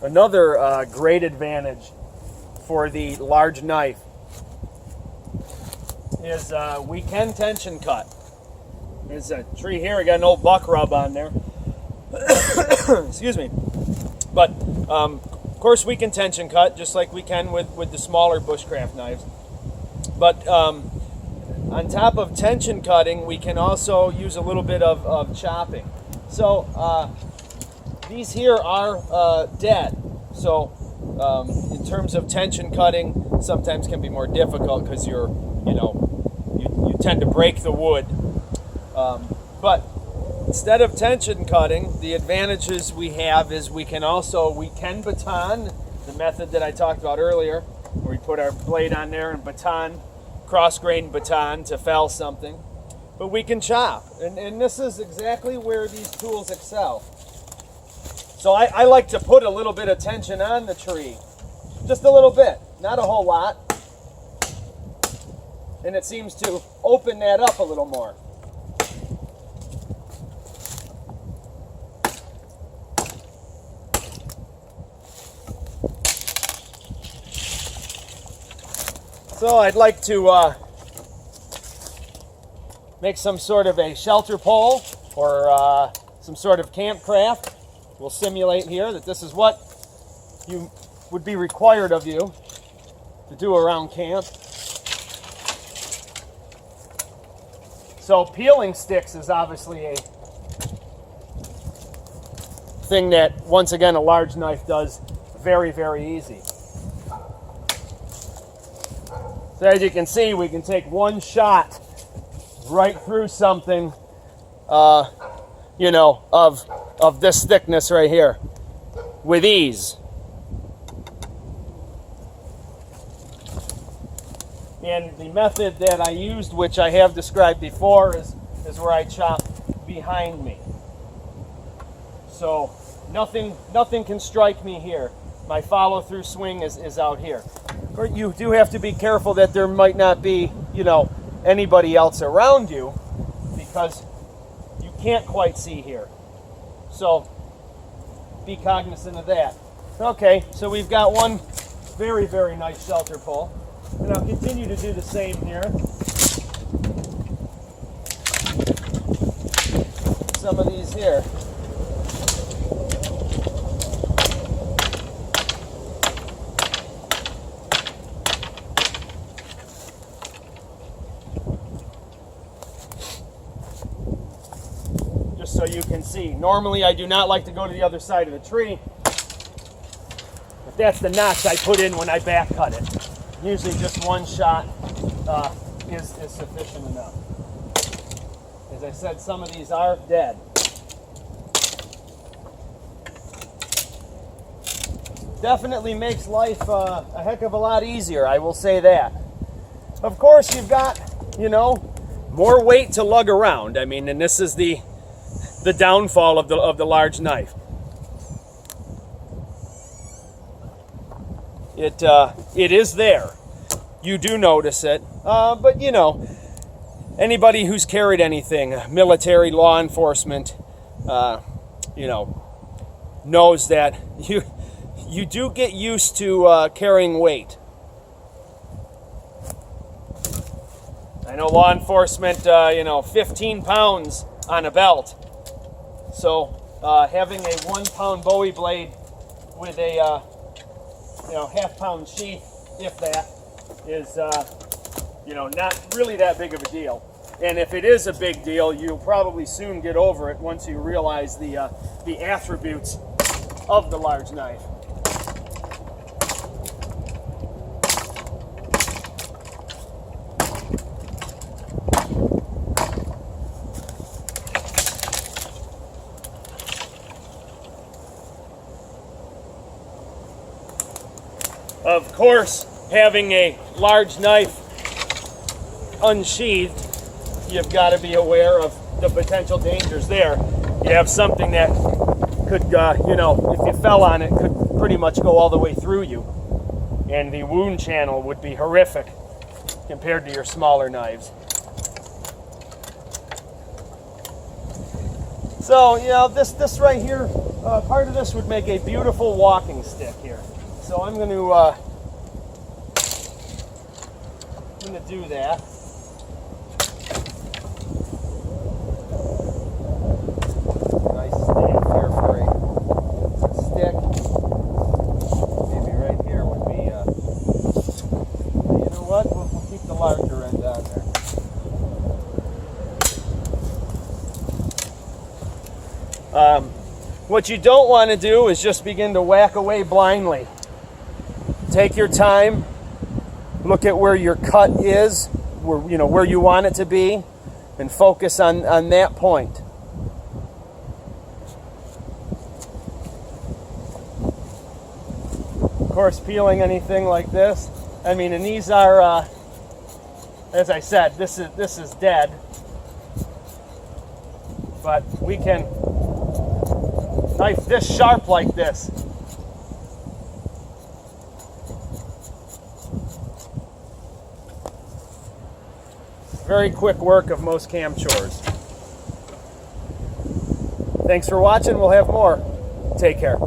Another great advantage for the large knife is we can tension cut. There's a tree here. I got an old buck rub on there. Excuse me. But of course we can tension cut just like we can with the smaller bushcraft knives. But on top of tension cutting, we can also use a little bit of chopping. So these here are dead. So in terms of tension cutting, sometimes can be more difficult because you tend to break the wood. But instead of tension cutting, the advantages we have is we can baton, the method that I talked about earlier, where we put our blade on there and baton, cross-grain baton to fell something. But we can chop, and this is exactly where these tools excel. So I like to put a little bit of tension on the tree, just a little bit, not a whole lot, and it seems to open that up a little more. So I'd like to make some sort of a shelter pole or some sort of camp craft. We'll simulate here that this is what you would be required of you to do around camp. So peeling sticks is obviously a thing that, once again, a large knife does very, very easy. So as you can see, we can take one shot right through something, of this thickness right here with ease. And the method that I used, which I have described before, is where I chop behind me. So nothing can strike me here. My follow-through swing is out here. But you do have to be careful that there might not be, anybody else around you, because you can't quite see here. So be cognizant of that. Okay, so we've got one very, very nice shelter pole. And I'll continue to do the same here. Some of these here. Just so you can see. Normally I do not like to go to the other side of the tree, but that's the notch I put in when I back cut it. Usually just one shot is sufficient enough. As I said, some of these are dead. Definitely makes life a heck of a lot easier, I will say that. Of course, you've got, more weight to lug around. I mean, and this is the downfall of the large knife. It is there. You do notice it. But, anybody who's carried anything, military, law enforcement, knows that you do get used to carrying weight. I know law enforcement, 15 pounds on a belt. So having a 1 pound Bowie blade with a half-pound sheath, if that, is, not really that big of a deal. And if it is a big deal, you'll probably soon get over it once you realize the attributes of the large knife. Of course, having a large knife unsheathed, you've got to be aware of the potential dangers there. You have something that could, if you fell on it, could pretty much go all the way through you. And the wound channel would be horrific compared to your smaller knives. So, this right here Part of this would make a beautiful walking stick here. So I'm going to do that. Nice stamp here for a stick. Maybe right here would be, you know what? We'll keep the larger end on there. What you don't want to do is just begin to whack away blindly. Take your time, look at where your cut is, where you want it to be, and focus on that point. Of course, peeling anything like this, and these are, as I said, this is dead, but we can knife this sharp like this. Very quick work of most cam chores. Thanks for watching. We'll have more. Take care.